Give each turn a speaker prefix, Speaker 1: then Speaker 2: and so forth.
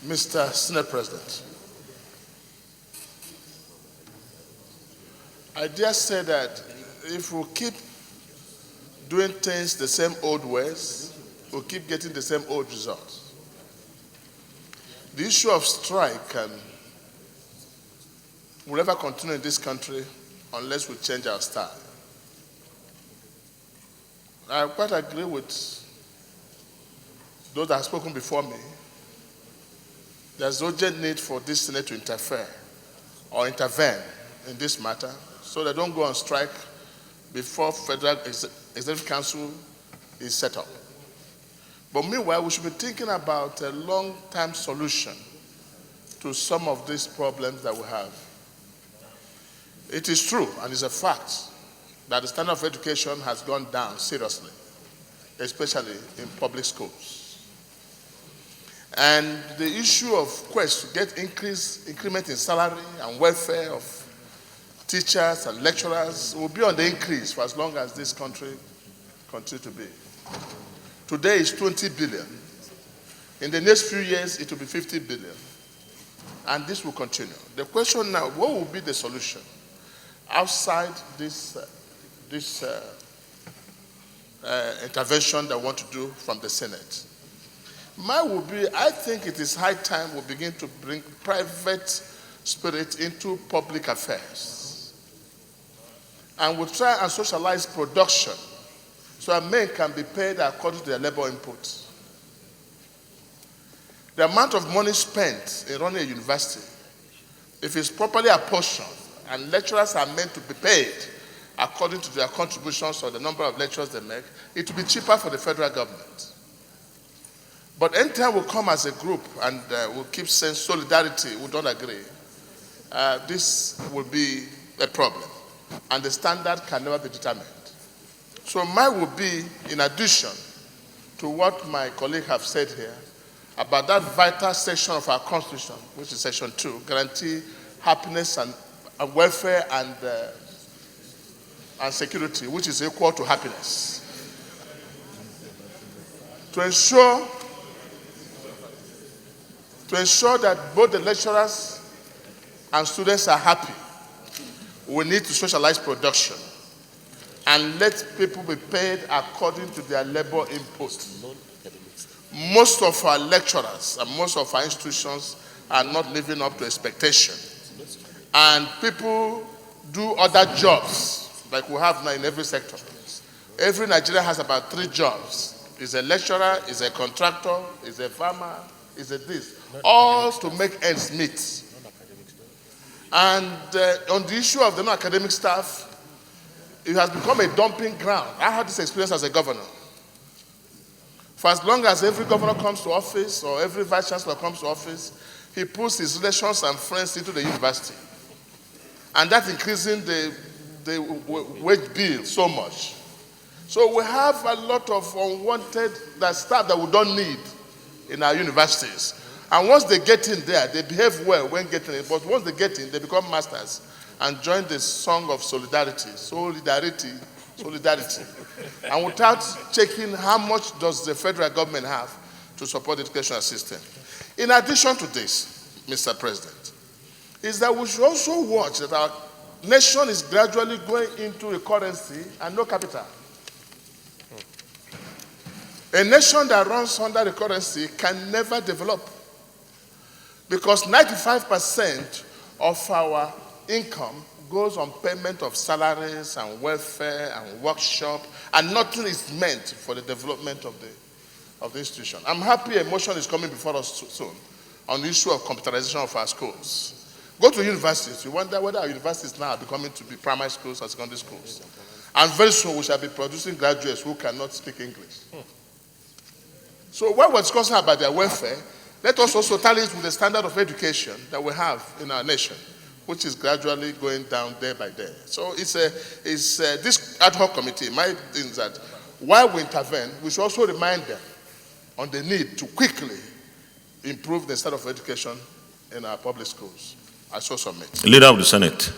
Speaker 1: Mr. Senate President, I dare say that if we keep doing things the same old ways, we'll keep getting the same old results. The issue of strike will never continue in this country unless we change our style. I quite agree with those that have spoken before me. There's urgent need for this Senate to interfere or intervene in this matter so they don't go on strike before Federal Executive Council is set up. But meanwhile, we should be thinking about a long-term solution to some of these problems that we have. It is true, and it's a fact, that the standard of education has gone down seriously, especially in public schools. And the issue of quest to get increment in salary and welfare of teachers and lecturers will be on the increase for as long as this country continues to be. Today is 20 billion. In the next few years, it will be 50 billion. And this will continue. The question now, what will be the solution outside this intervention that we want to do from the Senate? Mine will be, I think it is high time we begin to bring private spirit into public affairs. And we'll try and socialize production so that men can be paid according to their labor input. The amount of money spent in running a university, if it's properly apportioned and lecturers are meant to be paid according to their contributions or the number of lectures they make, it will be cheaper for the federal government. But anytime we come as a group and we'll keep saying solidarity, we don't agree, this will be a problem. And the standard can never be determined. So mine will be, in addition to what my colleagues have said here, about that vital section of our Constitution, which is Section 2, guarantee happiness and welfare and security, which is equal to happiness. To ensure that both the lecturers and students are happy, we need to socialize production and let people be paid according to their labor input. Most of our lecturers and most of our institutions are not living up to expectation. And people do other jobs like we have now in every sector. Every Nigerian has about 3 jobs. Is a lecturer, is a contractor, is a farmer, is a this. All to make ends meet. And on the issue of the non-academic staff, it has become a dumping ground. I had this experience as a governor. For as long as every governor comes to office or every vice chancellor comes to office, he puts his relations and friends into the university. And that's increasing the wage bill so much. So we have a lot of unwanted staff that we don't need in our universities. And once they get in there, they behave well when getting in. But once they get in, they become masters and join the song of solidarity. Solidarity. And without checking how much does the federal government have to support the educational system. In addition to this, Mr. President, is that we should also watch that our nation is gradually going into a currency and no capital. A nation that runs under the currency can never develop because 95% of our income goes on payment of salaries and welfare and workshop, and nothing is meant for the development of the institution. I'm happy a motion is coming before us soon on the issue of computerization of our schools. Go to universities. You wonder whether our universities now are becoming to be primary schools or secondary schools. And very soon we shall be producing graduates who cannot speak English. So while we're discussing about their welfare, let us also tally it with the standard of education that we have in our nation, which is gradually going down day by day. So this ad hoc committee, my thing is that while we intervene, we should also remind them on the need to quickly improve the standard of education in our public schools. I so submit.
Speaker 2: Leader of the Senate.